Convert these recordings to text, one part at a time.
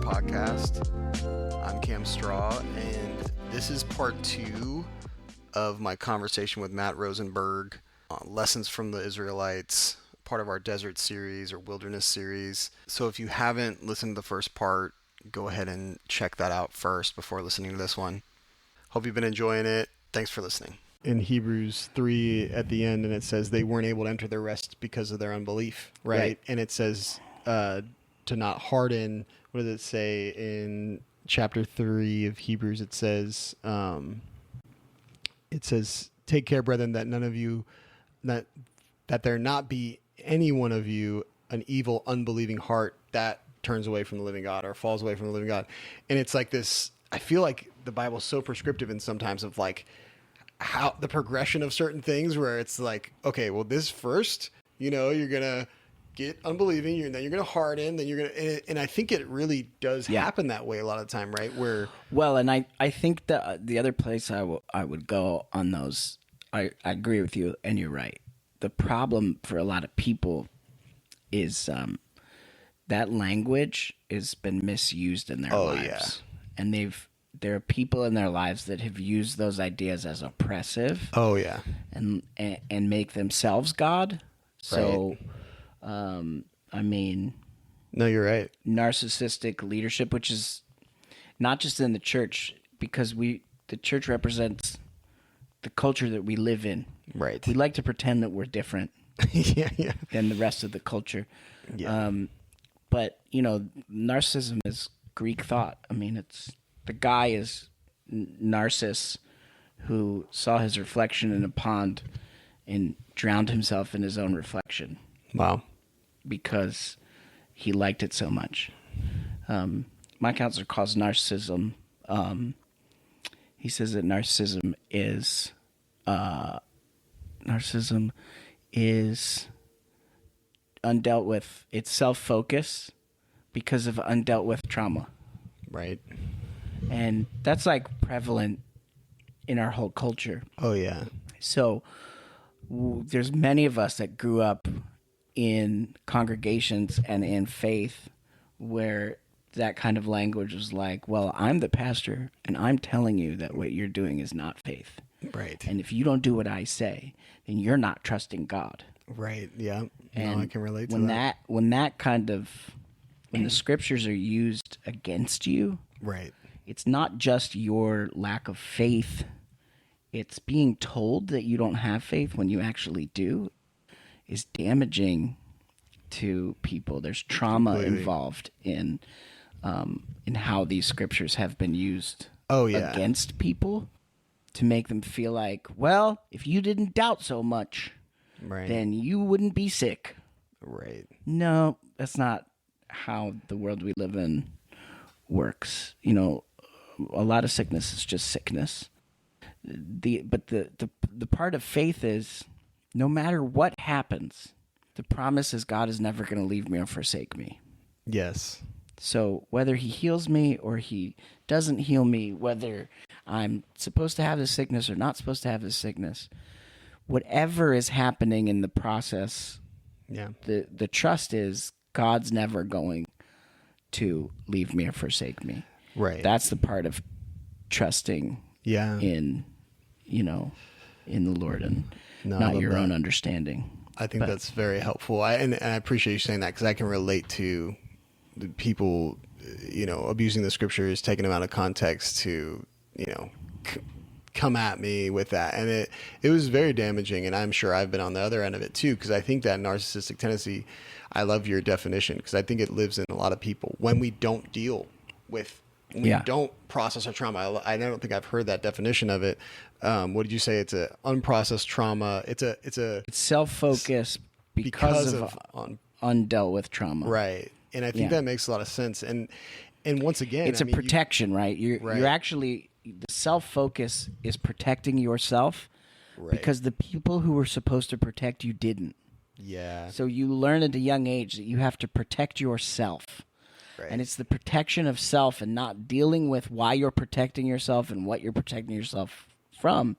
podcast. I'm Cam Straw, and this is part 2 of my conversation with Matt Rosenberg on lessons from the Israelites, part of our desert series or wilderness series. So if you haven't listened to the first part, go ahead and check that out first before listening to this one. Hope you've been enjoying it. Thanks for listening. In Hebrews 3 at the end, and it says they weren't able to enter their rest because of their unbelief, right? And it says to not harden. What does it say in chapter 3 of Hebrews? It says, take care, brethren, that none of you, that there not be any one of you an evil, unbelieving heart that turns away from the living God or falls away from the living God. And it's like this, I feel like the Bible's so prescriptive in sometimes of like how the progression of certain things where it's like, okay, well, this first, you're going to get unbelieving, and then you're going to harden, then you're going to, and I think it really does happen that way a lot of the time, right? Well, and I think the other place I would go on those, I agree with you, and you're right. The problem for a lot of people is that language has been misused in their lives. And there are people in their lives that have used those ideas as oppressive. And make themselves God. So, no, you're right. Narcissistic leadership, which is not just in the church, because the church represents the culture that we live in. Right. We like to pretend that we're different than the rest of the culture. Yeah. But, narcissism is Greek thought. It's the guy is Narcissus who saw his reflection in a pond and drowned himself in his own reflection. Wow. Because he liked it so much. My counselor calls narcissism, he says that narcissism is undealt with. It's self-focus because of undealt with trauma. Right. And that's like prevalent in our whole culture. Oh, yeah. So there's many of us that grew up in congregations and in faith where that kind of language was like, well, I'm the pastor and I'm telling you that what you're doing is not faith. Right. And if you don't do what I say, then you're not trusting God. Right. Yeah. And I can relate to that. When the scriptures are used against you, right. It's not just your lack of faith. It's being told that you don't have faith when you actually do is damaging to people. There's trauma involved in how these scriptures have been used against people to make them feel like, well, if you didn't doubt so much, then you wouldn't be sick. Right. No, that's not how the world we live in works. A lot of sickness is just sickness. But the part of faith is no matter what happens, the promise is God is never going to leave me or forsake me. Yes. So whether he heals me or he doesn't heal me, whether I'm supposed to have this sickness or not supposed to have this sickness, whatever is happening in the process, the trust is God's never going to leave me or forsake me. Right. That's the part of trusting in the Lord and not your own understanding. I think that's very helpful. And I appreciate you saying that because I can relate to the people, abusing the scriptures, taking them out of context to, come at me with that. And it was very damaging. And I'm sure I've been on the other end of it too, because I think that narcissistic tendency, I love your definition because I think it lives in a lot of people when we don't deal with we don't process our trauma. I don't think I've heard that definition of it. What did you say? It's a unprocessed trauma. It's self-focus because of undealt with trauma. Right. And I think that makes a lot of sense. And once again, it's a protection, right? You're actually, the self-focus is protecting yourself because the people who were supposed to protect you didn't. Yeah. So you learn at a young age that you have to protect yourself. Right. And it's the protection of self and not dealing with why you're protecting yourself and what you're protecting yourself from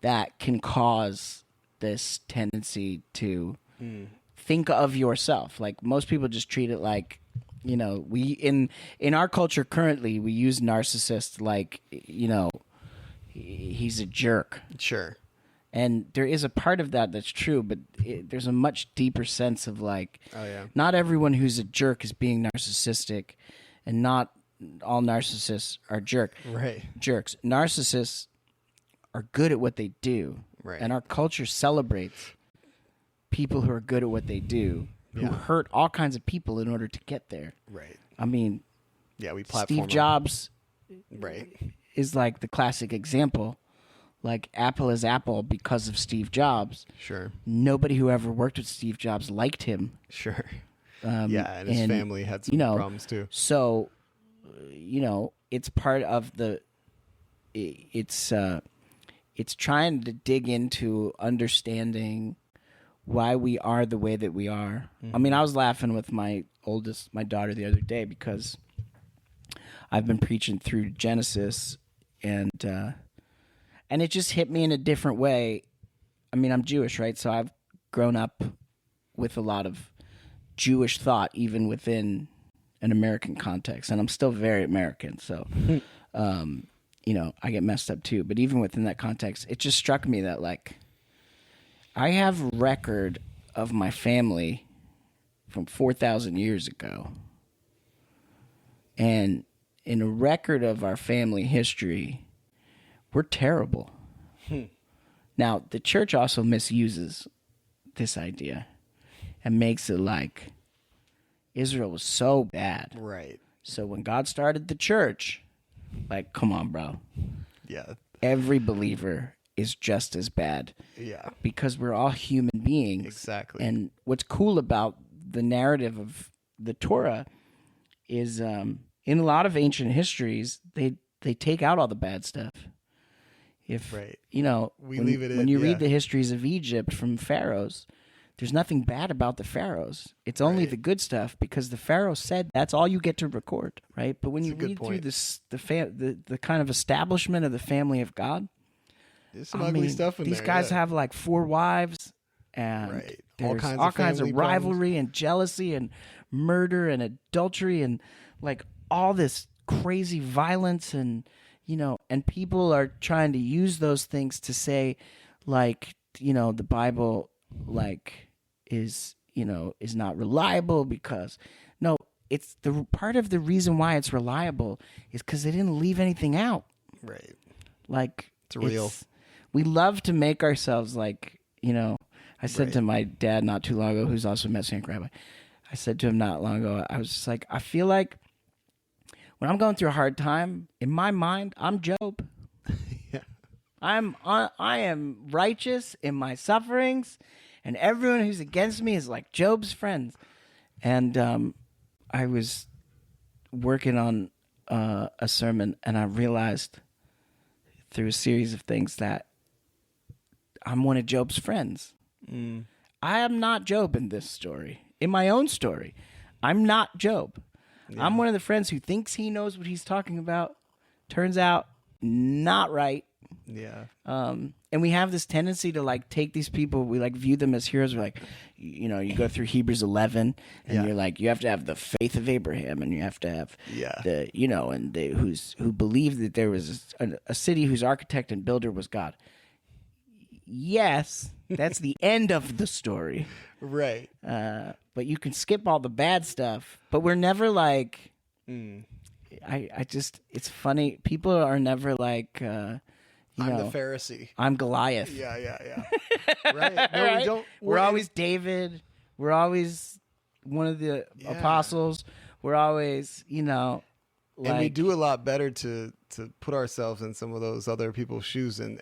that can cause this tendency to think of yourself. Like most people just treat it like You know, we in our culture currently, we use narcissist like, you know, he's a jerk. Sure. And there is a part of that that's true, but there's a much deeper sense of like, Oh yeah. not everyone who's a jerk is being narcissistic, and not all narcissists are Right. jerks. Narcissists are good at what they do, Right. and our culture celebrates people who are good at what they do, who Yeah. hurt all kinds of people in order to get there. Right. I mean, Yeah, we platform Steve them. Jobs Right. is like the classic example. Like, Apple is Apple because of Steve Jobs. Sure. Nobody who ever worked with Steve Jobs liked him. Sure. Yeah, and his family had some you know, problems too. So, you know, it's part of the. It's trying to dig into understanding why we are the way that we are. I mean, I was laughing with my daughter the other day because I've been preaching through Genesis, and it just hit me in a different way. I mean, I'm Jewish, right? So I've grown up with a lot of Jewish thought, even within an American context, and I'm still very American. So, you know, I get messed up too. But even within that context, it just struck me that, like, I have record of my family from 4,000 years ago, and in a record of our family history, we're terrible. Now, the church also misuses this idea and makes it like Israel was so bad. Right. So when God started the church, like, come on, bro. Yeah. Every believer is just as bad Yeah. because we're all human beings. Exactly. And what's cool about the narrative of the Torah is in a lot of ancient histories, they take out all the bad stuff. If Right. you know, We when, leave it in, when you yeah. read the histories of Egypt from pharaohs, there's nothing bad about the pharaohs. It's only Right. the good stuff because the pharaoh said that's all you get to record, right? But when That's you a good read through point. this, the kind of establishment of the family of God, There's some I ugly mean, stuff in these there. guys yeah. have like 4 wives, and Right. there's All all kinds kinds of of family problems. rivalry and jealousy and murder and adultery and like all this crazy violence, and you know, and people are trying to use those things to say, like, you know, the Bible like is, you know, is not reliable because no, it's the part of the reason why it's reliable is because they didn't leave anything out. Right. Like, It's real. We love to make ourselves like, you know, I said Right. to my dad not too long ago, who's also a Messianic rabbi, I said to him not long ago, I was just like, I feel like when I'm going through a hard time, in my mind, I'm Job. Yeah. I am righteous in my sufferings, and everyone who's against me is like Job's friends. And I was working on a sermon, and I realized through a series of things that I'm one of Job's friends. I am not Job in this story. In my own story, I'm not Job. Yeah. I'm one of the friends who thinks he knows what he's talking about. Turns out, not right. Yeah. And we have this tendency to like take these people, we like view them as heroes. We're like, you know, you go through Hebrews 11, and Yeah. you're like, you have to have the faith of Abraham, and you have to have Yeah. the, you know, and they who believed that there was a city whose architect and builder was God. Yes, that's the end of the story. Right. But you can skip all the bad stuff. But we're never like, I just, it's funny. People are never like, you I'm know, the Pharisee. I'm Goliath. Yeah. Right. No, Right? we don't. We're always David. We're always one of the Yeah. apostles. We're always, you know, like, and we do a lot better to put ourselves in some of those other people's shoes and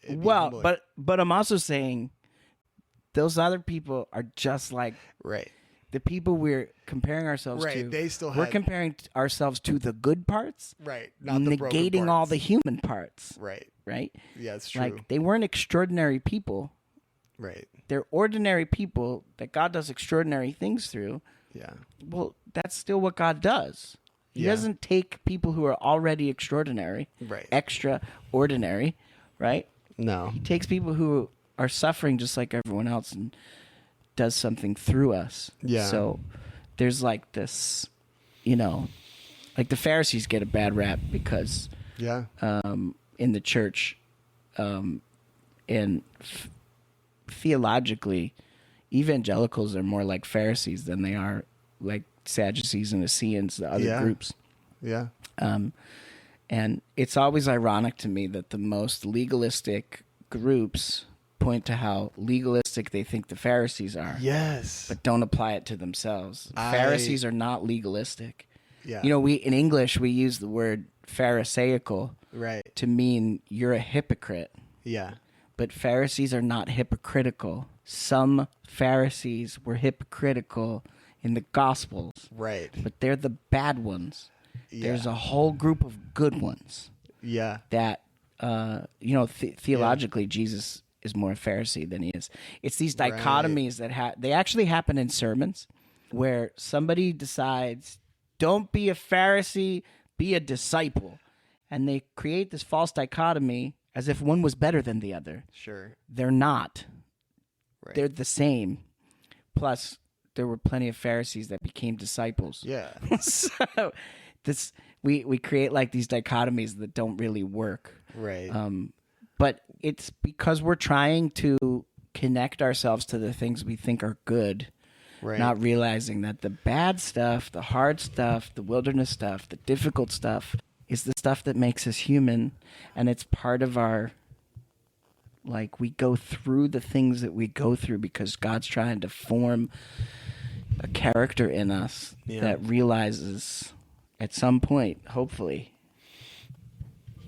be well, humbling. but I'm also saying those other people are just like right. the people we're comparing ourselves Right. to. They still We're had comparing ourselves to the good parts, right. Not the broken negating all parts. the human parts, Right. right? Yeah, it's true. Like, they weren't extraordinary people. right. They're ordinary people that God does extraordinary things through. Yeah. Well, that's still what God does. He Yeah. doesn't take people who are already extraordinary, Right. extraordinary, right? No. He takes people who are suffering just like everyone else and does something through us. Yeah. So there's like this you know, like the Pharisees get a bad rap because Yeah. in the church, and theologically, evangelicals are more like Pharisees than they are like Sadducees and Essenes, the other Yeah. groups. Yeah. And it's always ironic to me that the most legalistic groups point to how legalistic they think the Pharisees are, Yes. but don't apply it to themselves. Pharisees are not legalistic. Yeah. You know, we in English we use the word pharisaical Right. to mean you're a hypocrite. Yeah. But Pharisees are not hypocritical. Some Pharisees were hypocritical in the Gospels, Right. but they're the bad ones. Yeah. There's a whole group of good ones Yeah. that, theologically, Jesus is more a Pharisee than he is. It's these dichotomies that they actually happen in sermons where somebody decides, don't be a Pharisee, be a disciple. And they create this false dichotomy as if one was better than the other. Sure. They're not. Right. They're the same. Plus, there were plenty of Pharisees that became disciples. Yeah. So we create like these dichotomies that don't really work. Right. But it's because we're trying to connect ourselves to the things we think are good, Right. not realizing that the bad stuff, the hard stuff, the wilderness stuff, the difficult stuff is the stuff that makes us human, and it's part of our, like, we go through the things that we go through because God's trying to form a character in us that realizes at some point, hopefully,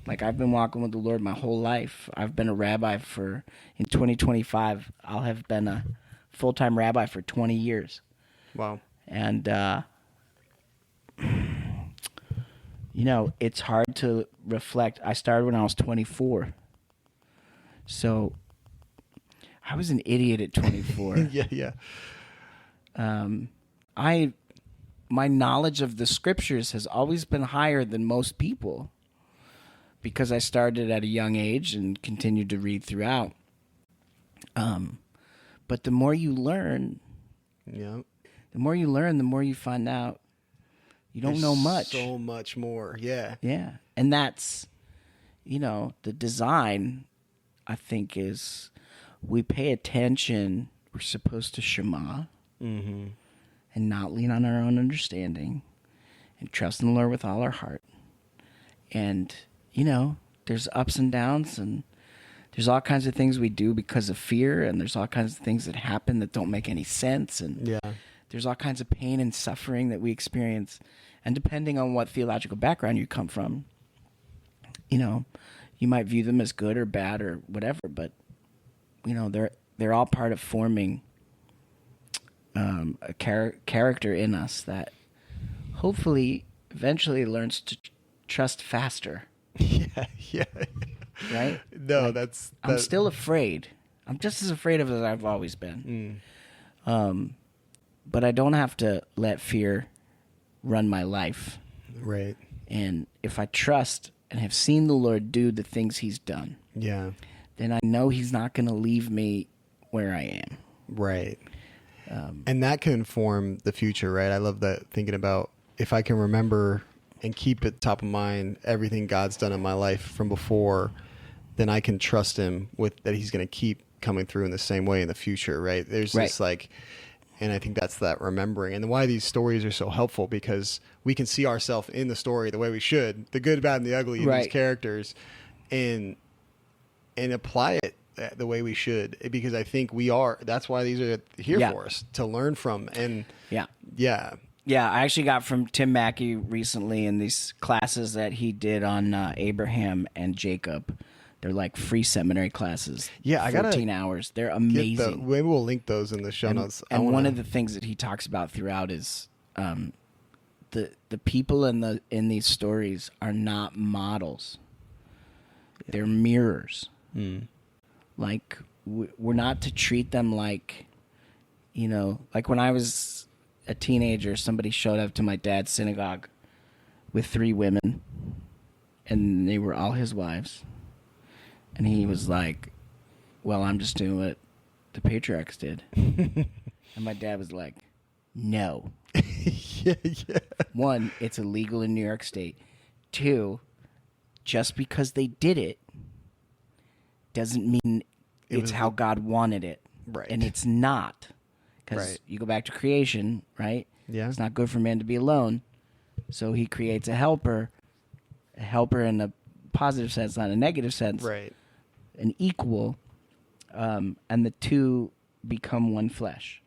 like I've been walking with the Lord my whole life. I've been a rabbi in 2025, I'll have been a full-time rabbi for 20 years. Wow. And, it's hard to reflect. I started when I was 24. So I was an idiot at 24. Yeah. My knowledge of the scriptures has always been higher than most people because I started at a young age and continued to read throughout. But the more you learn, Yeah. the more you find out you don't know much. So much more. Yeah. Yeah. And that's, the design, I think, is we pay attention. We're supposed to shema and not lean on our own understanding and trust in the Lord with all our heart. And, there's ups and downs, and there's all kinds of things we do because of fear, and there's all kinds of things that happen that don't make any sense. And there's all kinds of pain and suffering that we experience. And depending on what theological background you come from, you might view them as good or bad or whatever, but, they're all part of forming a character in us that hopefully eventually learns to trust faster. Yeah. Right? No, Like, that's. I'm still afraid. I'm just as afraid of it as I've always been. But I don't have to let fear run my life. Right. And if I trust and have seen the Lord do the things he's done, Yeah. then I know he's not going to leave me where I am. Right. And that can inform the future, right? I love that, thinking about if I can remember and keep it top of mind everything God's done in my life from before, then I can trust him with that he's going to keep coming through in the same way in the future, right? There's this and I think that's that remembering, and why these stories are so helpful, because we can see ourselves in the story the way we should, the good, bad, and the ugly in these characters, and apply it the way we should, because I think that's why these are here for us to learn from. And yeah, I actually got from Tim Mackey recently in these classes that he did on Abraham and Jacob. They're like free seminary classes. Yeah, I 14 hours. They're amazing. Maybe we'll link those in the show notes. And one of the things that he talks about throughout is the people in these stories are not models. They're mirrors. Like, we're not to treat them like, like when I was a teenager, somebody showed up to my dad's synagogue with 3 women, and they were all his wives. And he was like, well, I'm just doing what the patriarchs did. And my dad was like, no. Yeah, yeah. One, it's illegal in New York State. Two, just because they did it doesn't mean It it's was how the- God wanted it. Right. And it's not. Because Right. you go back to creation, right? Yeah. It's not good for man to be alone. So he creates a helper in a positive sense, not a negative sense, Right. an equal, and the two become one flesh.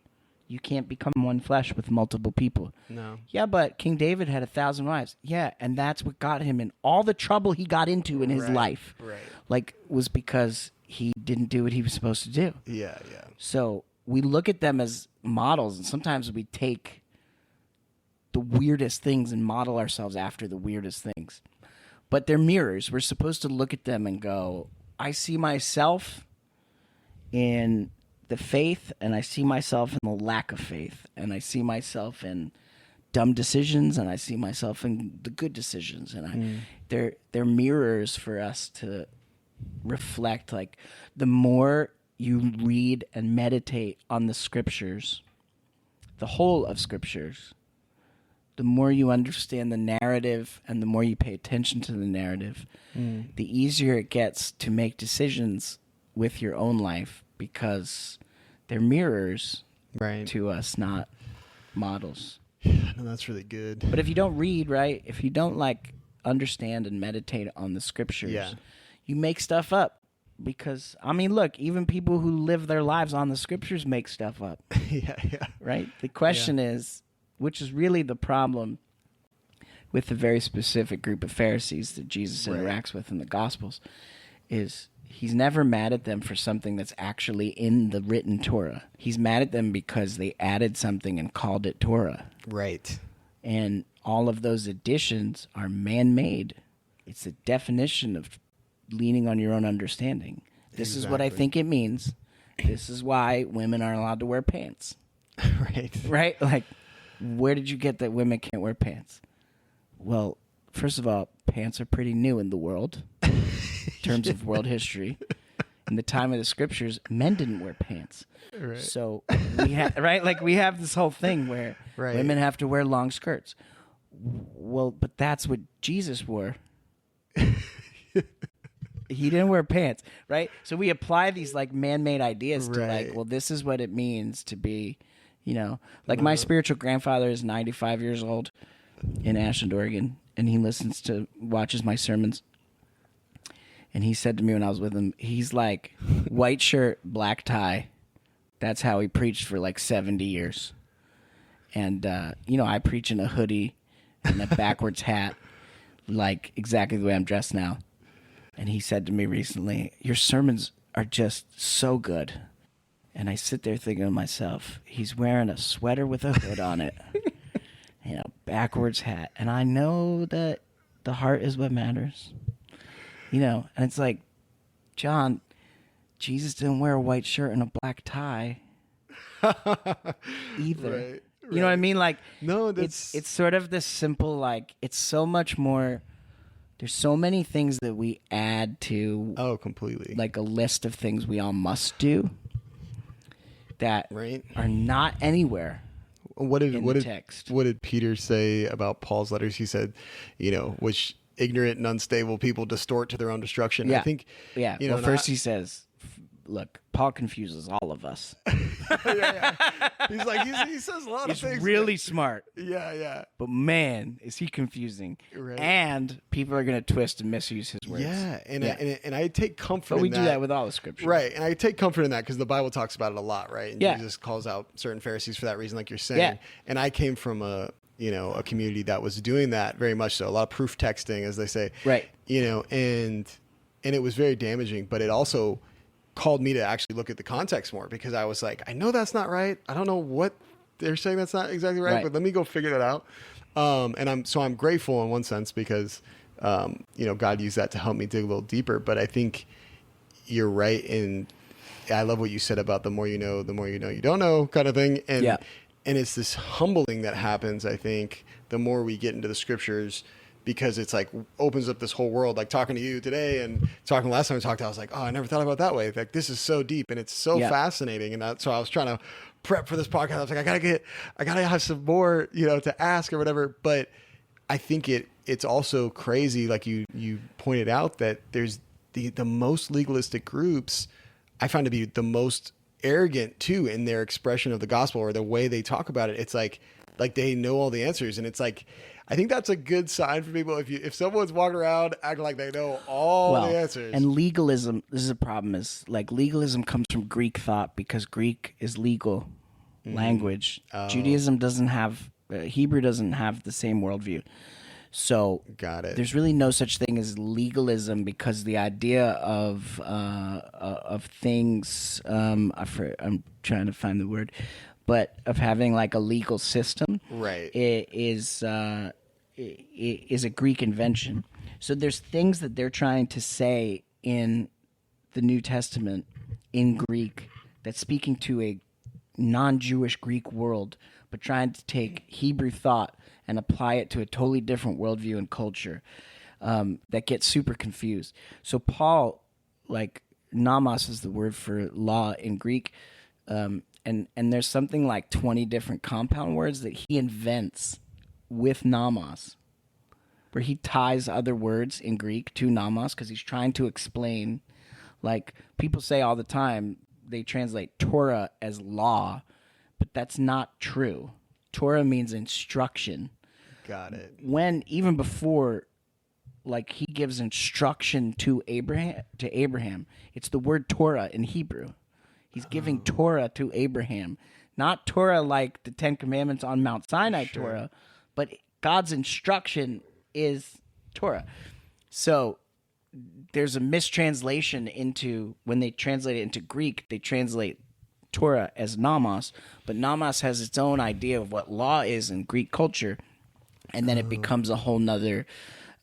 You can't become one flesh with multiple people. No. Yeah, but King David had 1,000 wives. Yeah, and that's what got him in all the trouble he got into in his Right, life. right. Like, was because he didn't do what he was supposed to do. Yeah, yeah. So we look at them as models, and sometimes we take the weirdest things and model ourselves after the weirdest things. But they're mirrors. We're supposed to look at them and go, I see myself in the faith, and I see myself in the lack of faith, and I see myself in dumb decisions, and I see myself in the good decisions, and they're mirrors for us to reflect. Like, the more you read and meditate on the scriptures, the whole of scriptures, the more you understand the narrative and the more you pay attention to the narrative, the easier it gets to make decisions with your own life, because they're mirrors Right. to us, not models. No, that's really good. But if you don't read, right, if you don't like understand and meditate on the scriptures, Yeah. you make stuff up. Because, I mean, look, even people who live their lives on the scriptures make stuff up, Yeah, yeah. right? The question is, which is really the problem with the very specific group of Pharisees that Jesus Right. interacts with in the Gospels, is he's never mad at them for something that's actually in the written Torah. He's mad at them because they added something and called it Torah. Right. And all of those additions are man-made. It's a definition of leaning on your own understanding. This is what I Exactly. think it means. This is why women aren't allowed to wear pants. Right. Right? Like, where did you get that women can't wear pants? Well, first of all, pants are pretty new in the world in terms of world history. In the time of the scriptures, men didn't wear pants. Right. So we have we have this whole thing where Right. women have to wear long skirts. Well, but that's what Jesus wore. He didn't wear pants, right? So we apply these like man-made ideas to like, Right. well, this is what it means to be, like my spiritual grandfather is 95 years old in Ashland, Oregon, and he watches my sermons. And he said to me when I was with him, he's like, white shirt, black tie. That's how he preached for like 70 years. And, I preach in a hoodie and a backwards hat, like exactly the way I'm dressed now. And he said to me recently, your sermons are just so good. And I sit there thinking to myself, he's wearing a sweater with a hood on it, and a backwards hat. And I know that the heart is what matters. And it's like, John, Jesus didn't wear a white shirt and a black tie either. Right, You know what I right. mean? Like, No, it's sort of this simple, like, it's so much more. There's so many things that we add to, Oh, completely. like, a list of things we all must do that Right. are not anywhere. What did in what the did text. what did Peter say about Paul's letters? He said, which ignorant and unstable people distort to their own destruction. Yeah. I think. Yeah. You know, Well, first he says, look, Paul confuses all of us. He's like he says a lot He's of things. really smart. Yeah, yeah, But man, is he confusing. Right. And people are going to twist and misuse his words. yeah. And Yeah. and I take comfort. But in we do that with all the scripture. Right, and I take comfort in that because the Bible talks about it a lot, right? And Yeah. Jesus calls out certain Pharisees for that reason, like you're saying. Yeah. And I came from a community that was doing that very much so, a lot of proof texting, as they say. Right. And it was very damaging, but it also called me to actually look at the context more, because I was like, I know that's not right. I don't know what they're saying that's not exactly right, Right. but let me go figure that out. And I'm grateful in one sense because God used that to help me dig a little deeper. But I think you're right, and I love what you said about the more you know you don't know kind of thing. And Yeah. and it's this humbling that happens, I think, the more we get into the scriptures, because it's like opens up this whole world. Like talking to you today and talking last time we talked, I was like, oh, I never thought about it that way. Like this is so deep and it's so Yeah. fascinating. And so I was trying to prep for this podcast. I was like, I gotta have some more, to ask or whatever. But I think it's also crazy, like you pointed out, that there's the most legalistic groups I find to be the most arrogant too in their expression of the gospel or the way they talk about it. It's like they know all the answers, and it's like I think that's a good sign for people if someone's walking around acting like they know all the answers. And legalism, this is a problem, is like legalism comes from Greek thought because Greek is legal language. Judaism doesn't have, Hebrew doesn't have the same worldview. So Got it. there's really no such thing as legalism because the idea of things, I'm trying to find the word, but of having like a legal system, Right. is a Greek invention. So there's things that they're trying to say in the New Testament in Greek that's speaking to a non-Jewish Greek world, but trying to take Hebrew thought and apply it to a totally different worldview and culture, that gets super confused. So Paul, like nomos is the word for law in Greek, and there's something like 20 different compound words that he invents with nomos, where he ties other words in Greek to nomos because he's trying to explain, like people say all the time, they translate Torah as law, but that's not true. Torah means instruction. Got it. When even before, like he gives instruction to Abraham, it's the word Torah in Hebrew. He's giving Torah to Abraham, not Torah like the Ten Commandments on Mount Sinai Torah, but God's instruction is Torah. So there's a mistranslation into, when they translate it into Greek, they translate Torah as nomos, but nomos has its own idea of what law is in Greek culture, and then it becomes a whole nother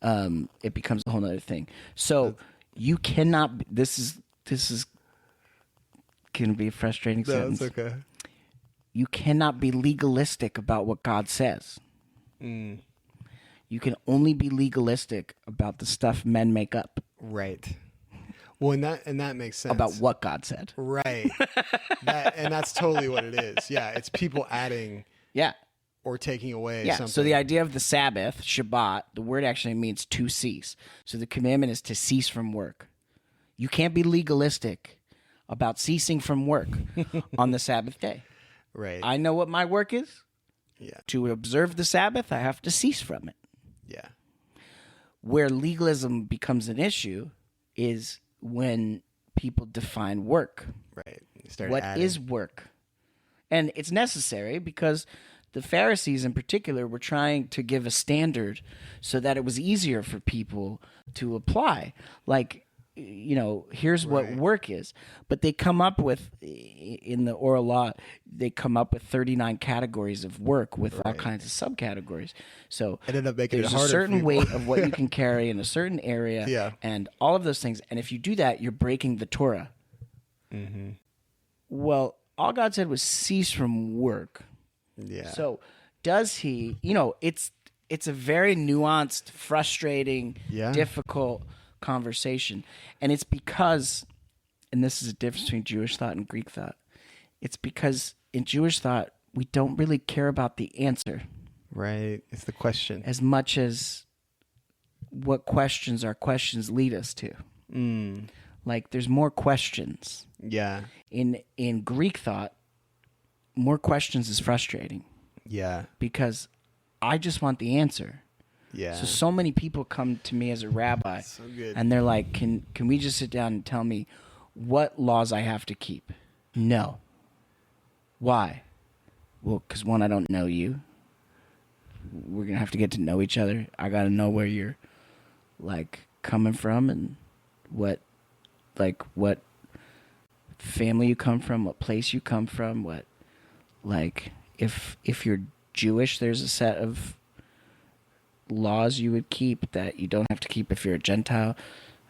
thing. So you cannot, this is can be a frustrating sentence. That's okay. You cannot be legalistic about what God says. You can only be legalistic about the stuff men make up. Right. Well, and that makes sense. About what God said. Right. And that's totally what it is. Yeah, it's people adding or taking away something. So the idea of the Sabbath, Shabbat, the word actually means to cease. So the commandment is to cease from work. You can't be legalistic about ceasing from work on the Sabbath day. Right. I know what my work is. Yeah. To observe the Sabbath, I have to cease from it. Yeah. Where legalism becomes an issue is when people define work. Right. What is work? And it's necessary because the Pharisees in particular were trying to give a standard so that it was easier for people to apply. Like, here's what work is. But they come up with, in the oral law, they come up with 39 categories of work with all kinds of subcategories. So it ended up making there's it harder a certain for weight of what you can carry in a certain area and all of those things. And if you do that, you're breaking the Torah. Mm-hmm. Well, all God said was cease from work. Yeah. So does he, it's a very nuanced, frustrating, difficult conversation. And it's because, and this is a difference between Jewish thought and Greek thought, it's because in Jewish thought, we don't really care about the answer. Right. It's the question. As much as what questions our questions lead us to. Like there's more questions. Yeah. In Greek thought, more questions is frustrating. Yeah. Because I just want the answer. Yeah. So many people come to me as a rabbi, so good. And they're like, "Can we just sit down and tell me what laws I have to keep?" No. Why? Well, because one, I don't know you. We're gonna have to get to know each other. I gotta know where you're like coming from and what family you come from, what place you come from, what like if you're Jewish, there's a set of laws you would keep that you don't have to keep if you're a Gentile.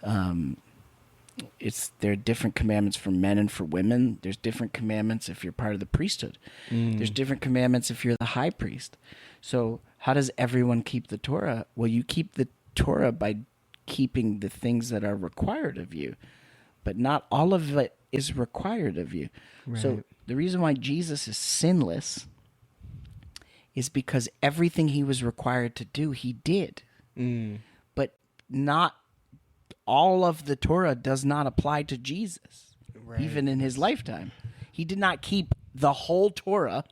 There are different commandments for men and for women. There's different commandments if you're part of the priesthood. There's different commandments if you're the high priest. So How does everyone keep the Torah? Well, you keep the Torah by keeping the things that are required of you, but not all of it is required of you. So Right. the reason why Jesus is sinless is because everything he was required to do, he did. Mm. But not all of the Torah does not apply to Jesus, Right. even in his lifetime. He did not keep the whole Torah.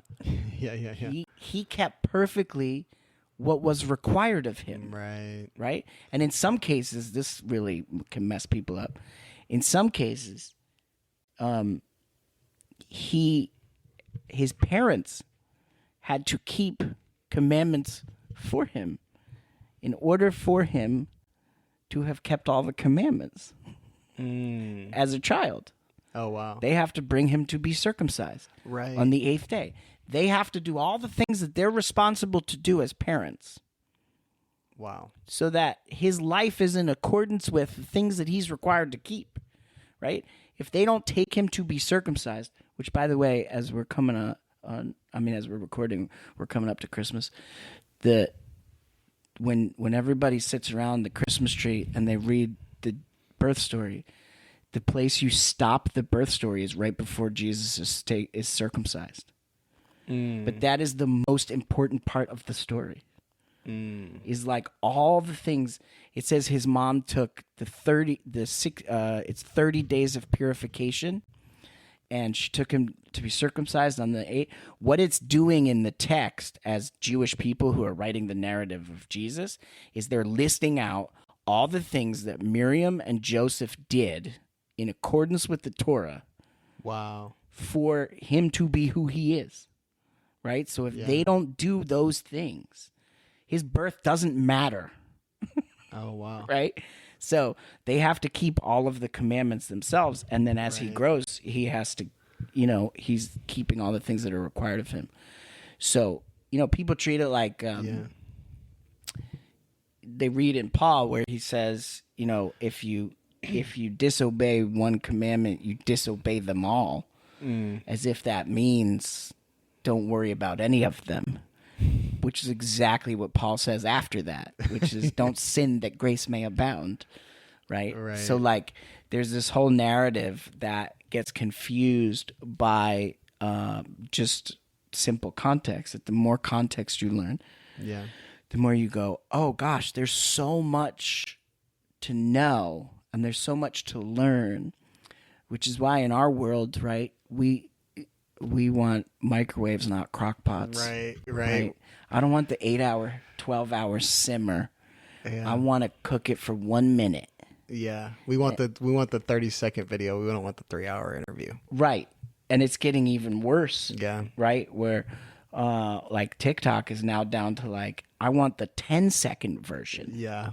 Yeah. He kept perfectly what was required of him. Right. Right? And in some cases, this really can mess people up. In some cases, his parents had to keep commandments for him in order for him to have kept all the commandments as a child. Oh, wow. They have to bring him to be circumcised Right. on the 8th day. They have to do all the things that they're responsible to do as parents Wow. so that his life is in accordance with the things that he's required to keep, right? If they don't take him to be circumcised, which, by the way, as we're coming as we're recording, we're coming up to Christmas, when everybody sits around the Christmas tree and they read the birth story, the place you stop the birth story is right before Jesus is circumcised. But that is the most important part of the story. Is like all the things. It says his mom took it's 30 days of purification, and she took him to be circumcised on the 8th. What it's doing in the text as Jewish people who are writing the narrative of Jesus is they're listing out all the things that Miriam and Joseph did in accordance with the Torah Wow. for him to be who he is, right? So if they don't do those things, his birth doesn't matter, Oh, wow. right? So they have to keep all of the commandments themselves, and then as he Right. grows, he has to, he's keeping all the things that are required of him. So, people treat it like they read in Paul where he says, if you disobey one commandment, you disobey them all, as if that means don't worry about any of them, which is exactly what Paul says after that, which is don't sin that grace may abound, right? So like there's this whole narrative that gets confused by just simple context. That the more context you learn, the more you go, oh gosh, there's so much to know and there's so much to learn, which is why in our world, right, we want microwaves, not crock pots. Right. I don't want the 8-hour, 12-hour simmer. Yeah. I want to cook it for 1 minute. Yeah. We want the 30-second video. We don't want the 3-hour interview. Right. And it's getting even worse. Yeah. Right? Where like TikTok is now down to like, I want the 10-second version. Yeah.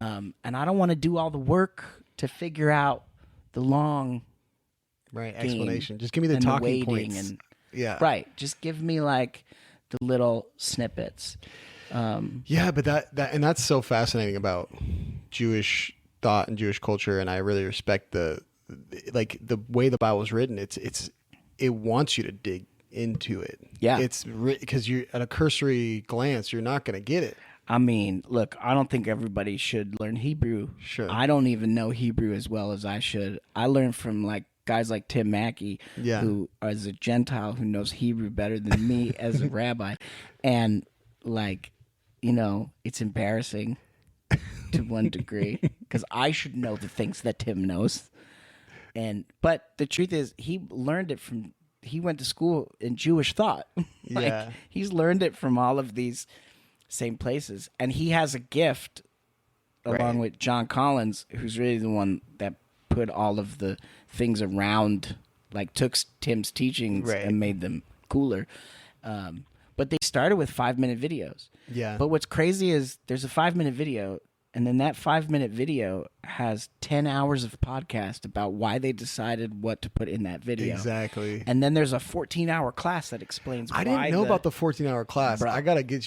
And I don't want to do all the work to figure out the long explanation. Just give me the talking points. Right. Just give me like the little snippets. But that's so fascinating about Jewish thought and Jewish culture, and I really respect the way the Bible is written. It wants you to dig into it. Yeah. It's because you at a cursory glance you're not going to get it. I mean, look, I don't think everybody should learn Hebrew. Sure. I don't even know Hebrew as well as I should. I learned from like guys like Tim Mackey, who is a Gentile who knows Hebrew better than me as a rabbi. And like, it's embarrassing to one degree because I should know the things that Tim knows. But the truth is he went to school in Jewish thought. He's learned it from all of these same places. And he has a gift along with John Collins, who's really the one that put all of the things around, like took Tim's teachings and made them cooler. But they started with 5-minute videos. Yeah. But what's crazy is there's a 5-minute video, and then that 5-minute video has 10 hours of podcast about why they decided what to put in that video. Exactly. And then there's a 14-hour class that explains why. I didn't know about the 14-hour class. Bro, I got to get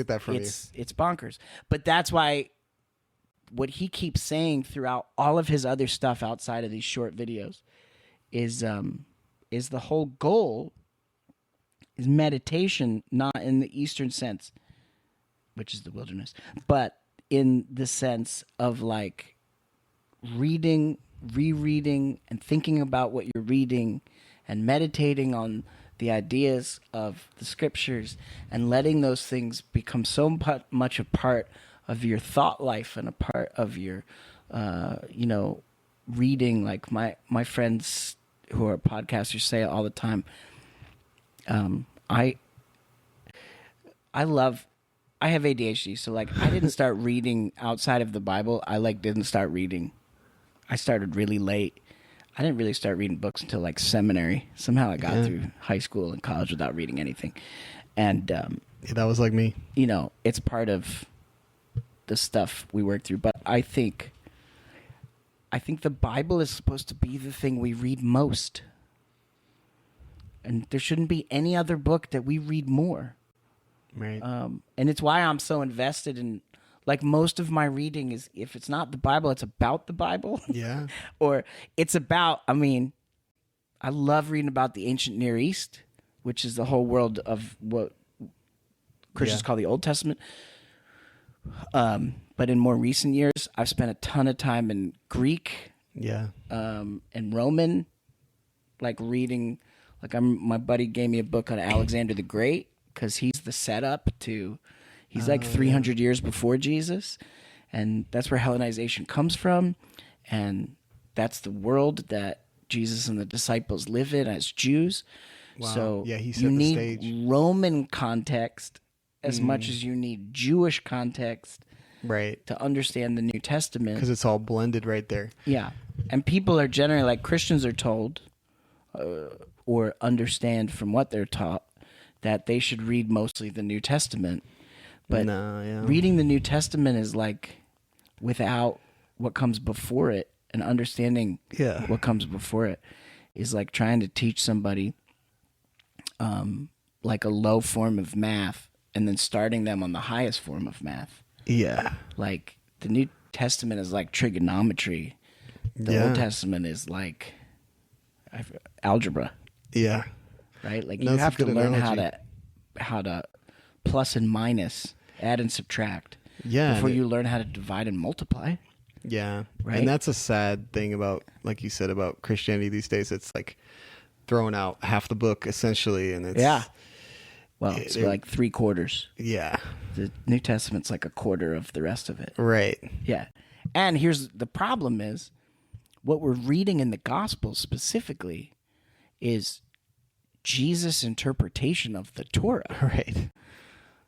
that from you. It's bonkers. But that's why what he keeps saying throughout all of his other stuff outside of these short videos is the whole goal is meditation, not in the Eastern sense, which is the wilderness, but in the sense of like reading, rereading, and thinking about what you're reading and meditating on the ideas of the scriptures and letting those things become so much a part of your thought life and a part of your, reading. Like my friends who are podcasters say it all the time. I have ADHD, so like I didn't start reading outside of the Bible. I like didn't start reading. I started really late. I didn't really start reading books until like seminary. Somehow I got through high school and college without reading anything. And that was like me. It's part of the stuff we work through. But I think the Bible is supposed to be the thing we read most. And there shouldn't be any other book that we read more. Right. And it's why I'm so invested in, like, most of my reading is, if it's not the Bible, it's about the Bible. Yeah. Or it's about, I love reading about the ancient Near East, which is the whole world of what Christians call the Old Testament. But in more recent years, I've spent a ton of time in Greek. Yeah. And Roman, like reading, like my buddy gave me a book on Alexander the Great, because he's the setup to, he's like 300 years before Jesus, and that's where Hellenization comes from, and that's the world that Jesus and the disciples live in as Jews. Wow. So Yeah, he set you the need stage. Roman context as much as you need Jewish context, Right. to understand the New Testament. Because it's all blended right there. Yeah. And people are generally, like, Christians are told or understand from what they're taught that they should read mostly the New Testament. But reading the New Testament is like without what comes before it, and understanding what comes before it is like trying to teach somebody like a low form of math and then starting them on the highest form of math. Yeah. Like the New Testament is like trigonometry. The Old Testament is like algebra. Yeah. Right? Like No, you that's a have to good learn analogy. how to plus and minus, add and subtract. Yeah. Before you learn how to divide and multiply. Yeah. Right? And that's a sad thing about, like you said, about Christianity these days. It's like throwing out half the book essentially, and it's Well, it's like 3/4. Yeah. The New Testament's like a quarter of the rest of it. Right. Yeah. And here's the problem is what we're reading in the Gospels specifically is Jesus' interpretation of the Torah. Right.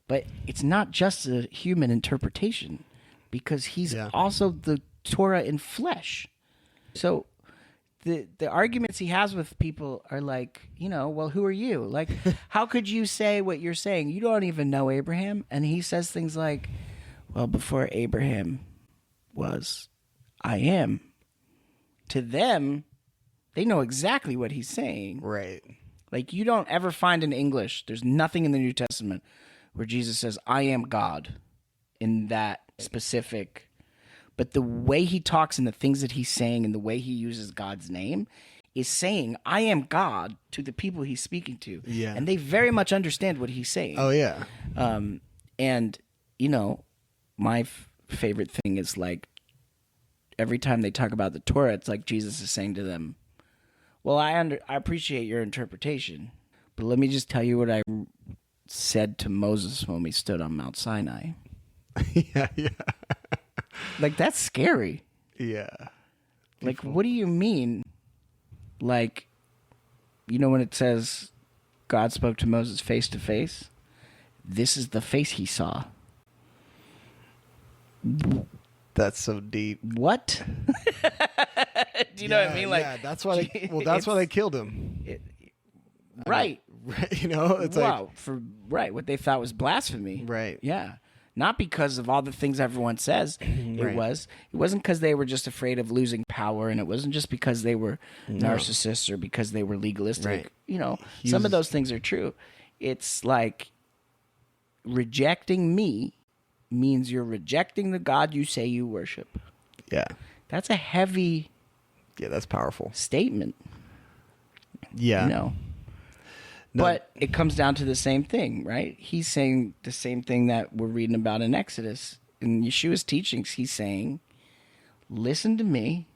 But it's not just a human interpretation, because he's also the Torah in flesh. So the arguments he has with people are like, well, who are you? Like, how could you say what you're saying? You don't even know Abraham. And he says things like, well, before Abraham was, I am. To them, they know exactly what he's saying. Right. Like, you don't ever find in English, there's nothing in the New Testament where Jesus says, I am God, in that specific. But the way he talks and the things that he's saying and the way he uses God's name is saying, I am God, to the people he's speaking to. Yeah. And they very much understand what he's saying. Oh, yeah. And, my favorite thing is like, every time they talk about the Torah, it's like Jesus is saying to them, well, I appreciate your interpretation, but let me just tell you what I said to Moses when we stood on Mount Sinai. Yeah. Like, that's scary. Yeah. Like, what do you mean? Like, when it says God spoke to Moses face to face, this is the face he saw. That's so deep. What? Do you know what I mean? Like, that's why they killed him. Right. Right. It's what they thought was blasphemy. Right. Yeah. Not because of all the things everyone says. It wasn't because they were just afraid of losing power, and it wasn't just because they were narcissists or because they were legalistic. Right. Some of those things are true. It's like rejecting me means you're rejecting the God you say you worship. Yeah. That's a heavy that's powerful statement. Yeah. No. But it comes down to the same thing, right? He's saying the same thing that we're reading about in Exodus. In Yeshua's teachings, he's saying, listen to me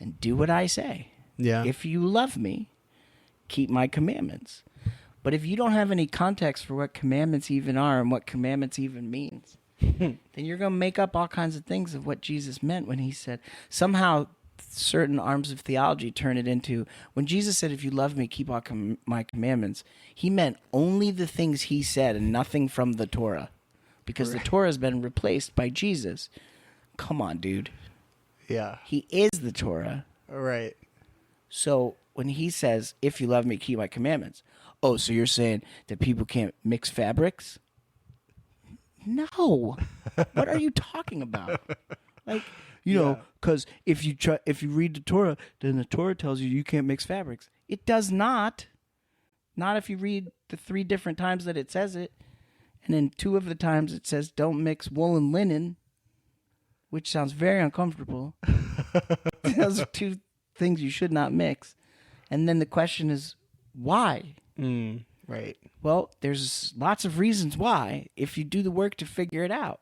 and do what I say. Yeah. If you love me, keep my commandments. But if you don't have any context for what commandments even are and what commandments even means, then you're going to make up all kinds of things of what Jesus meant when he said, somehow certain arms of theology turn it into, when Jesus said, if you love me, keep all my commandments, he meant only the things he said and nothing from the Torah. Because the Torah has been replaced by Jesus. Come on, dude. Yeah. He is the Torah. Right. So when he says, if you love me, keep my commandments. Oh, so you're saying that people can't mix fabrics? No. What are you talking about? Like, you know, because if you read the Torah, then the Torah tells you can't mix fabrics. It does not. Not if you read the 3 different times that it says it. And then 2 of the times it says don't mix wool and linen, which sounds very uncomfortable. Those are 2 things you should not mix. And then the question is, why? Right. Well, there's lots of reasons why if you do the work to figure it out.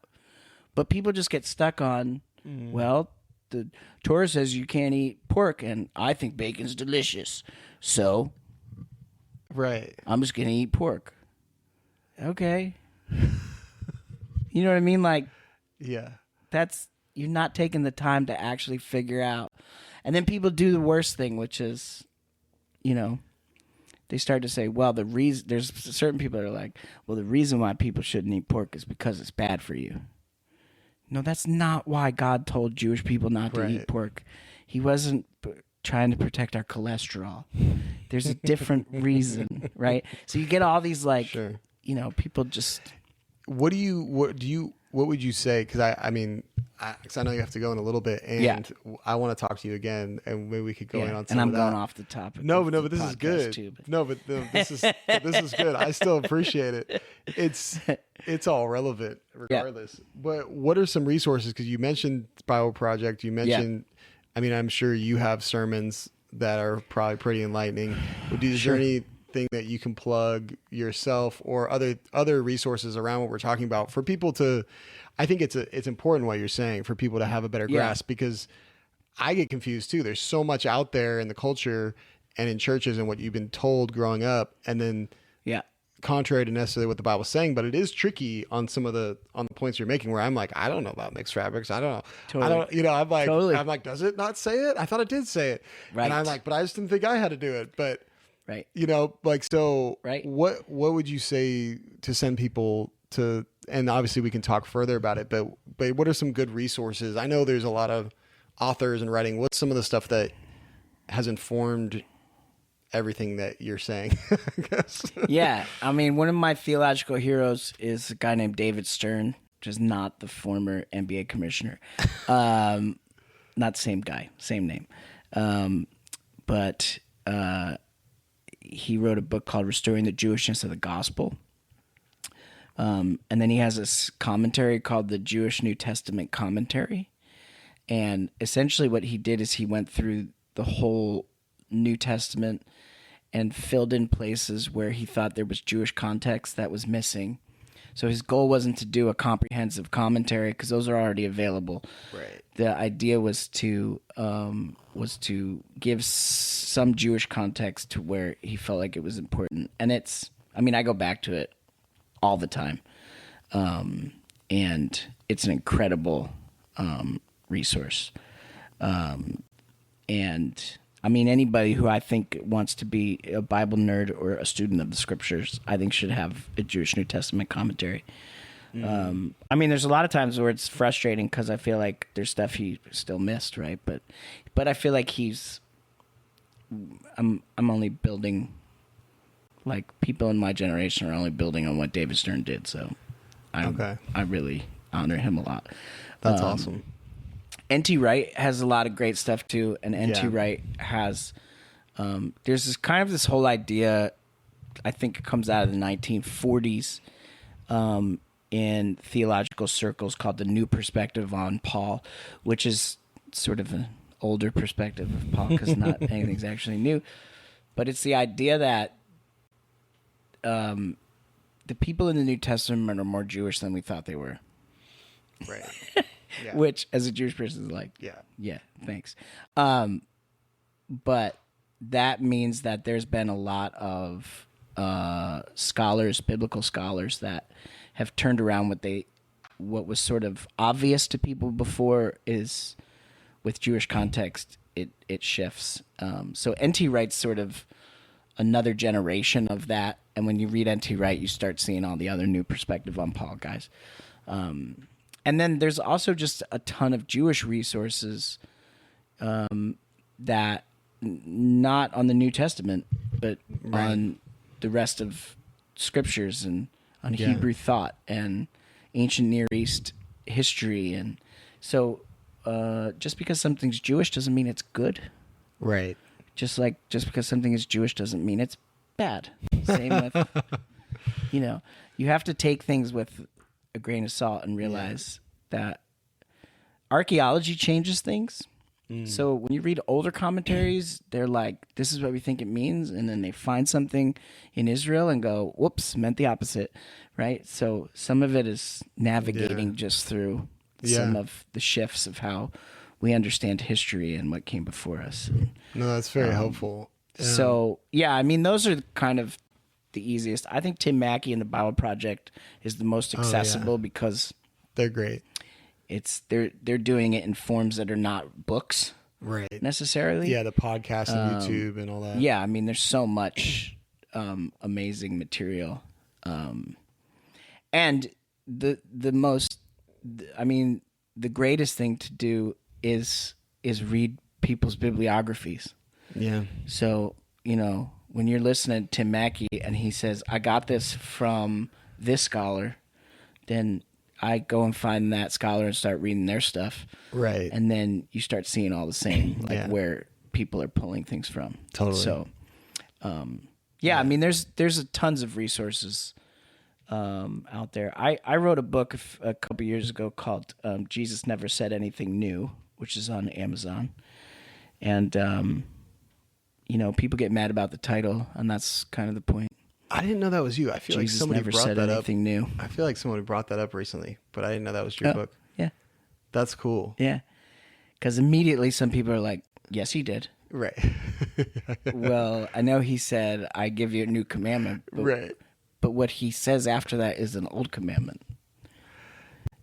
But people just get stuck on, well, the Torah says you can't eat pork, and I think bacon's delicious. So Right. I'm just going to eat pork. Okay. You know what I mean? Like, Yeah. you're not taking the time to actually figure out. And then people do the worst thing, which is, you know, they start to say, well, there's certain people that are like, well, the reason why people shouldn't eat pork is because it's bad for you. No, that's not why God told Jewish people not to eat pork. He wasn't trying to protect our cholesterol. There's a different reason, right? So you get all these you know, people just. What would you say? Because I mean, because I know you have to go in a little bit, and I want to talk to you again, and maybe we could go in on some and I'm of that. going off the topic. No, but this is good. Too, but. No, but this is good. I still appreciate it. It's all relevant regardless. Yeah. But what are some resources? Because you mentioned Bible Project. You mentioned. Yeah. I mean, I'm sure you have sermons that are probably pretty enlightening. Is there anything that you can plug yourself or other resources around what we're talking about for people to? I think it's important what you're saying for people to have a better grasp, because I get confused too. There's so much out there in the culture and in churches and what you've been told growing up, and then contrary to necessarily what the Bible's saying, but it is tricky on some of the points you're making where I'm like, I don't know about mixed fabrics. I don't know. Totally. I don't, you know, I'm like, does it not say it? I thought it did say it. Right. And I'm like, but I just didn't think I had to do it. But you know, like, so what would you say to send people to, and obviously we can talk further about it, but what are some good resources? I know there's a lot of authors and writing. What's some of the stuff that has informed everything that you're saying? I guess. Yeah. I mean, one of my theological heroes is a guy named David Stern, which is not the former NBA commissioner. Not the same guy, same name. But he wrote a book called Restoring the Jewishness of the Gospel. And then he has this commentary called the Jewish New Testament Commentary. And essentially what he did is he went through the whole New Testament and filled in places where he thought there was Jewish context that was missing. So his goal wasn't to do a comprehensive commentary, because those are already available. Right. The idea was to give some Jewish context to where he felt like it was important. And I go back to it all the time. And it's an incredible resource. And I mean, anybody who I think wants to be a Bible nerd or a student of the scriptures, I think should have a Jewish New Testament commentary. I mean, there's a lot of times where it's frustrating because I feel like there's stuff he still missed, right? But I feel like I'm only building, like, people in my generation are only building on what David Stern did, so I really honor him a lot. That's awesome. N.T. Wright has a lot of great stuff too, and N.T. Wright has there's this whole idea, I think it comes out of the 1940s in theological circles, called the New Perspective on Paul, which is sort of an older perspective of Paul because not anything's actually new, but it's the idea that the people in the New Testament are more Jewish than we thought they were. Right. Yeah. Which, as a Jewish person, is like, yeah, thanks. But that means that there's been a lot of scholars, biblical scholars, that have turned around what was sort of obvious to people before is, with Jewish context, it shifts. So N.T. Wright's sort of another generation of that, and when you read N.T. Wright, you start seeing all the other new perspective on Paul guys. And then there's also just a ton of Jewish resources that not on the New Testament, but on the rest of scriptures and on Hebrew thought and ancient Near East history. And so just because something's Jewish doesn't mean it's good. Right. Just because something is Jewish doesn't mean it's bad. Same with, you have to take things with a grain of salt and realize that archaeology changes things. So when you read older commentaries, they're like, this is what we think it means. And then they find something in Israel and go, whoops, meant the opposite. Right. So some of it is navigating just through some of the shifts of how we understand history and what came before us. No, that's very helpful. So, I mean, those are kind of the easiest. I think Tim Mackey and the Bible Project is the most accessible because they're great. They're doing it in forms that are not books, right? Necessarily. Yeah, the podcast and YouTube and all that. Yeah, I mean, there's so much amazing material, and the greatest thing to do is read people's bibliographies. Yeah. So when you're listening to Tim Mackey and he says, "I got this from this scholar," then I go and find that scholar and start reading their stuff. Right. And then you start seeing all the same, where people are pulling things from. Totally. So, I mean, there's tons of resources out there. I wrote a book a couple years ago called Jesus Never Said Anything New, which is on Amazon. And, people get mad about the title, and that's kind of the point. I didn't know that was you. I feel Jesus like somebody never brought said that anything up. New. I feel like somebody brought that up recently, but I didn't know that was your book. Yeah. That's cool. Yeah. Because immediately some people are like, yes, he did. Right. Well, I know he said, I give you a new commandment. Right. But what he says after that is an old commandment.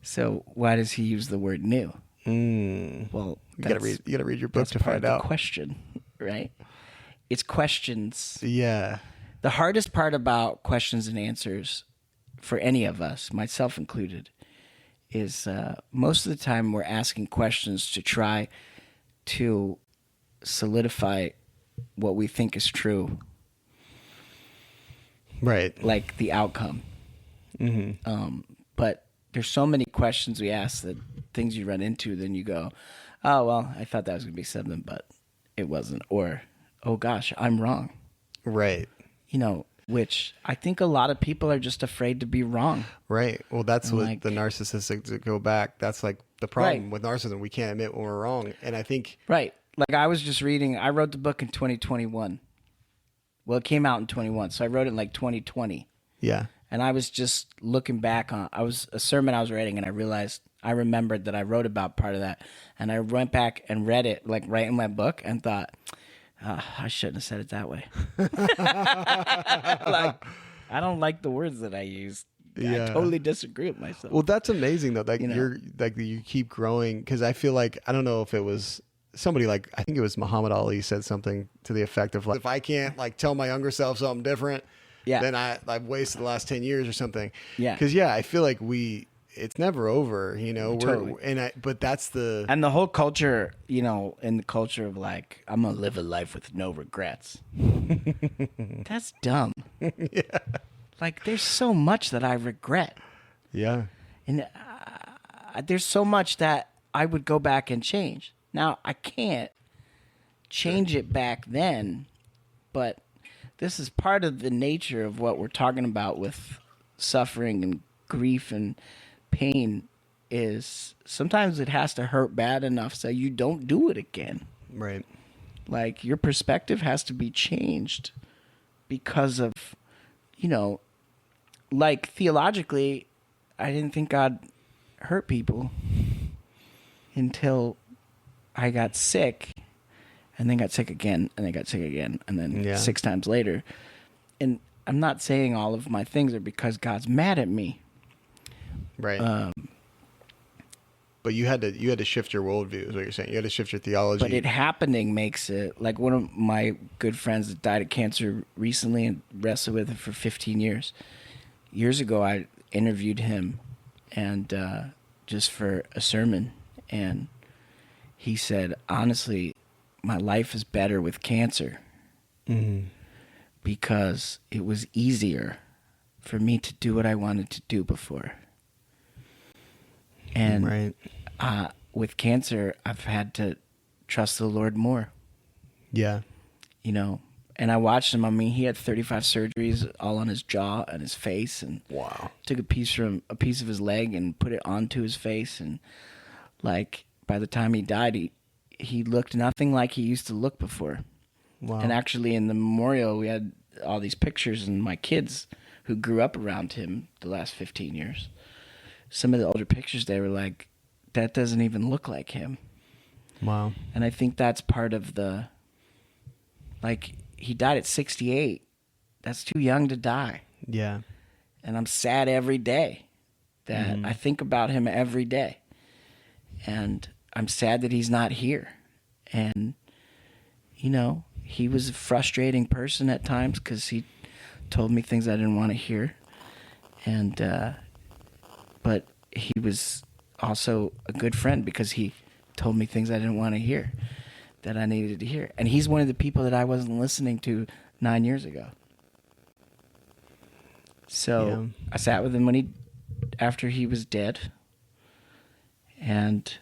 So why does he use the word new? Well, you gotta read your book to find out. Question, right? It's questions. Yeah. The hardest part about questions and answers for any of us, myself included, is most of the time we're asking questions to try to solidify what we think is true. Right. Like the outcome. Mm-hmm. But there's so many questions we ask, that things you run into, then you go, oh, well, I thought that was going to be something, but it wasn't. Or, oh, gosh, I'm wrong. Right. Which I think a lot of people are just afraid to be wrong. Right. Well, that's what the narcissistic go back. That's like the problem with narcissism. We can't admit when we're wrong. And I think... Right. Like I was just reading, I wrote the book in 2021. Well, it came out in 21, so I wrote it in like 2020. Yeah. And I was just looking back on, a sermon I was writing, and I remembered that I wrote about part of that. And I went back and read it, like right in my book, and thought, I shouldn't have said it that way. Like, I don't like the words that I used. Yeah. I totally disagree with myself. Well, that's amazing though. Like you keep growing, because I feel like, I don't know if it was somebody, like I think it was Muhammad Ali said something to the effect of like, if I can't like tell my younger self something different, then I've wasted the last 10 years or something. Yeah. Because I feel like it's never over, Totally. But that's and the whole culture, in the culture of like, I'm gonna live a life with no regrets. That's dumb. Yeah. Like, there's so much that I regret. Yeah. And there's so much that I would go back and change. Now, I can't change it back then, but this is part of the nature of what we're talking about with suffering and grief and pain, is sometimes it has to hurt bad enough so you don't do it again. Right. Like, your perspective has to be changed because of, you know, like theologically, I didn't think God hurt people until I got sick, and then got sick again, and then got sick again, and then Yeah. 6 times later. And I'm not saying all of my things are because God's mad at me. Right. But you had to shift your worldview, is what you're saying. You had to shift your theology. But it happening makes it, like one of my good friends that died of cancer recently and wrestled with it for 15 years. Years ago, I interviewed him, and just for a sermon, and he said, honestly, my life is better with cancer because it was easier for me to do what I wanted to do before. And Right. With cancer, I've had to trust the Lord more, Yeah. you know. And I watched him. I mean, he had 35 surgeries all on his jaw and his face, and Wow. took a piece of his leg and put it onto his face. And like by the time he died, he looked nothing like he used to look before. Wow. And actually, in the memorial, we had all these pictures, and my kids who grew up around him the last 15 years. Some of the older pictures, they were like, that doesn't even look like him. Wow. And I think that's part of the, like, he died at 68. That's too young to die. Yeah. And I'm sad every day that I think about him every day. And I'm sad that he's not here. And, you know, he was a frustrating person at times because he told me things I didn't want to hear. And, but he was also a good friend because he told me things I didn't want to hear that I needed to hear. And he's one of the people that I wasn't listening to 9 years ago. So I sat with him after he was dead. And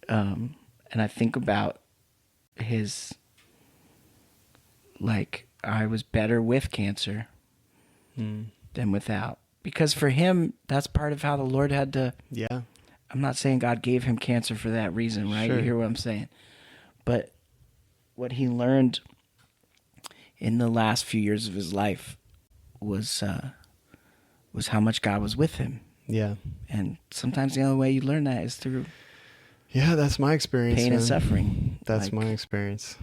I think about his, like, I was better with cancer than without. Because for him, that's part of how the Lord had to. Yeah. I'm not saying God gave him cancer for that reason, right? Sure. You hear what I'm saying? But what he learned in the last few years of his life was how much God was with him. Yeah. And sometimes the only way you learn that is through Yeah, that's my experience. pain man. and suffering. That's my experience.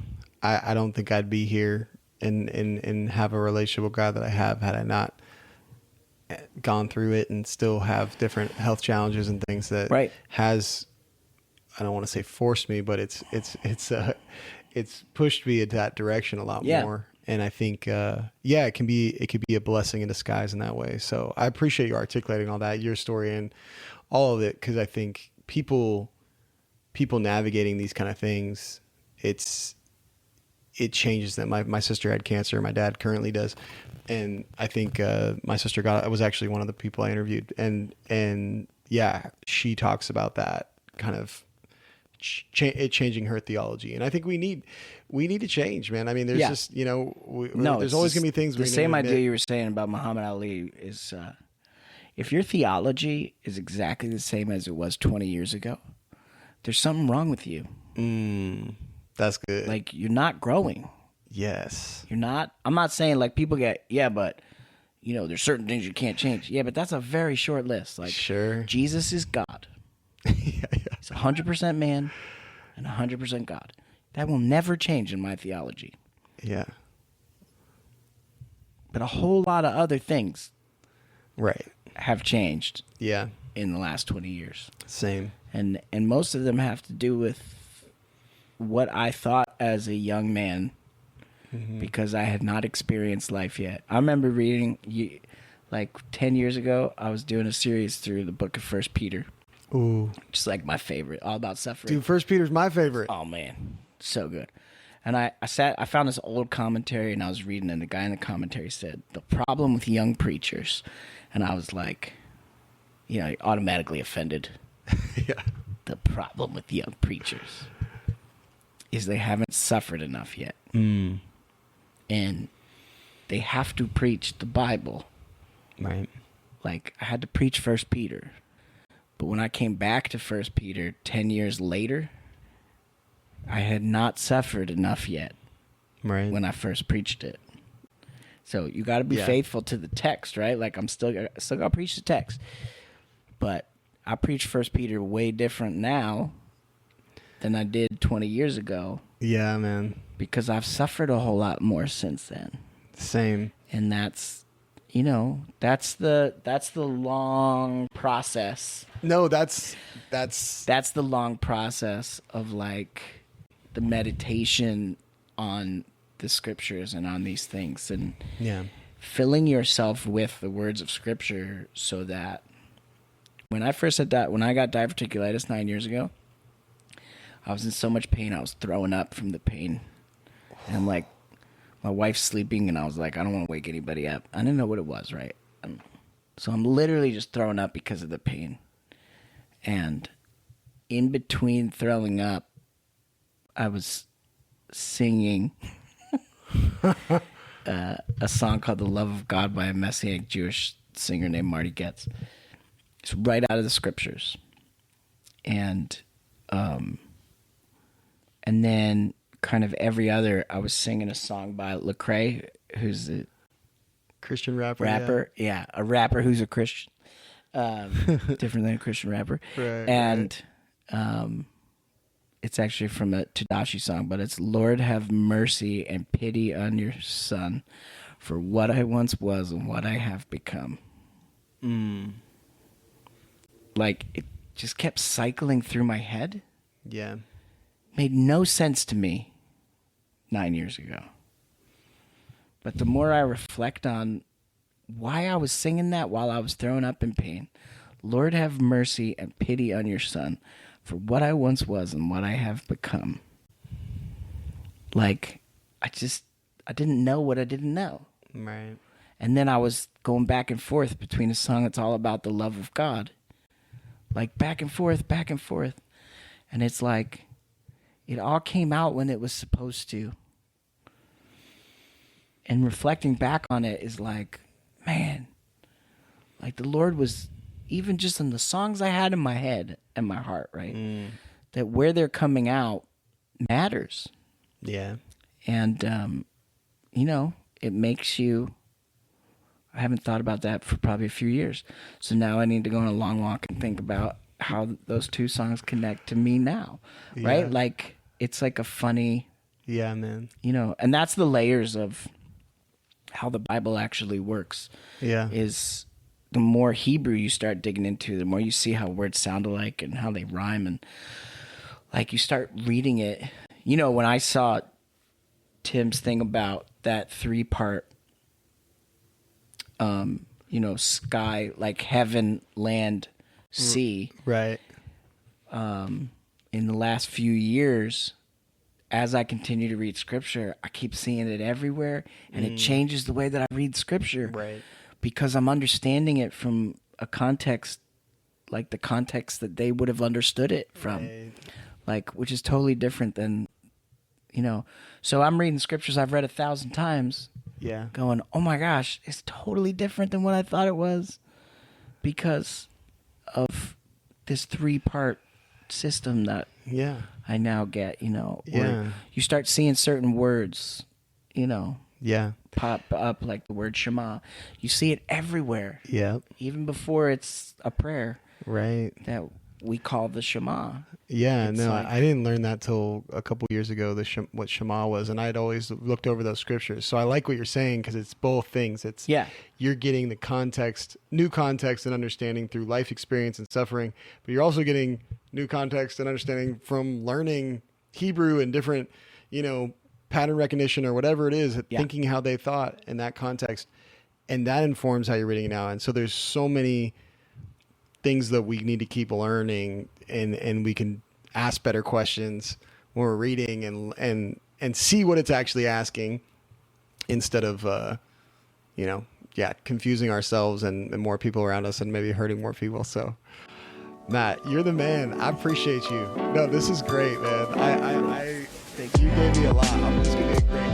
I don't think I'd be here and have a relationship with God that I have had I not gone through it and still have different health challenges and things that has, I don't want to say forced me, but it's pushed me in that direction a lot more. And I think, it could be a blessing in disguise in that way. So I appreciate you articulating all that, your story and all of it. 'Cause I think people navigating these kind of things, it changes them. My sister had cancer. My dad currently does. And I think, my sister was actually one of the people I interviewed, and she talks about that kind of changing her theology. And I think we need to change, man. I mean, there's just, there's always going to be things. The same idea you were saying about Muhammad Ali is, if your theology is exactly the same as it was 20 years ago, there's something wrong with you. That's good. Like, you're not growing. Yes. You're not. I'm not saying like people get, but there's certain things you can't change. Yeah, but that's a very short list. Like, sure. Jesus is God. He's 100% man and 100% God. That will never change in my theology. Yeah. But a whole lot of other things have changed Yeah. in the last 20 years. Same. And most of them have to do with what I thought as a young man, because I had not experienced life yet. I remember reading, like 10 years ago, I was doing a series through the book of 1 Peter. Ooh. Just like my favorite, all about suffering. Dude, 1 Peter's my favorite. Oh, man. So good. And I found this old commentary, and I was reading, and the guy in the commentary said, the problem with young preachers. And I was like, automatically offended. Yeah. The problem with young preachers is they haven't suffered enough yet. And they have to preach the Bible. Right. Like, I had to preach 1 Peter. But when I came back to 1 Peter 10 years later, I had not suffered enough yet. Right. When I first preached it. So you got to be faithful to the text, right? Like I'm still got to preach the text. But I preach First Peter way different now than I did 20 years ago. Yeah, man. Because I've suffered a whole lot more since then. Same. And that's, you know, that's the long process. No, that's the long process of like the meditation on the scriptures and on these things, and filling yourself with the words of scripture, so that when I first had that, when I got diverticulitis 9 years ago, I was in so much pain, I was throwing up from the pain. And like, my wife's sleeping, and I was like, I don't want to wake anybody up. I didn't know what it was, right? So I'm literally just throwing up because of the pain. And in between throwing up, I was singing a song called The Love of God by a Messianic Jewish singer named Marty Goetz. It's right out of the scriptures. And then kind of every other, I was singing a song by Lecrae, who's a Christian rapper. A rapper who's a Christian, different than a Christian rapper. Right, and it's actually from a Tadashi song, but it's Lord have mercy and pity on your son for what I once was and what I have become. Like, it just kept cycling through my head. Yeah. Made no sense to me 9 years ago. But the more I reflect on why I was singing that while I was throwing up in pain, Lord have mercy and pity on your son for what I once was and what I have become. Like, I didn't know what I didn't know. Right. And then I was going back and forth between a song that's all about the love of God. Like, back and forth. And it's like, it all came out when it was supposed to. And reflecting back on it is like, man, like the Lord was, even just in the songs I had in my head and my heart, right? That where they're coming out matters. Yeah. And, you know, it makes you, I haven't thought about that for probably a few years. So now I need to go on a long walk and think about how those two songs connect to me now, right? Like, it's like a funny, yeah, man, you know, and that's the layers of how the Bible actually works. Yeah. Is the more Hebrew you start digging into, the more you see how words sound alike and how they rhyme. And like, you start reading it, you know, when I saw Tim's thing about that 3-part, you know, sky, like heaven, land, sea. Right. In the last few years, as I continue to read scripture, I keep seeing it everywhere, and it changes the way that I read scripture. Right. Because I'm understanding it from a context, like the context that they would have understood it from. Right. Like, which is totally different than, you know. So I'm reading scriptures I've read 1,000 times. Yeah. Going, oh my gosh, it's totally different than what I thought it was, because of this 3-part system that I now get, you know. Or you start seeing certain words, you know, pop up, like the word Shema. You see it everywhere. Yeah. Even before it's a prayer. Right. That we call the Shema. Yeah, it's no, like, I didn't learn that till a couple years ago, what Shema was, and I'd always looked over those scriptures. So I like what you're saying, because it's both things. It's you're getting the context, new context and understanding through life experience and suffering, but you're also getting new context and understanding from learning Hebrew and different, you know, pattern recognition or whatever it is, thinking how they thought in that context, and that informs how you're reading it now. And so there's so many things that we need to keep learning, and we can ask better questions when we're reading and see what it's actually asking, instead of you know, confusing ourselves and more people around us and maybe hurting more people. So Matt, you're the man. I appreciate you. No, this is great, man. I think you gave me a lot. This is gonna be a great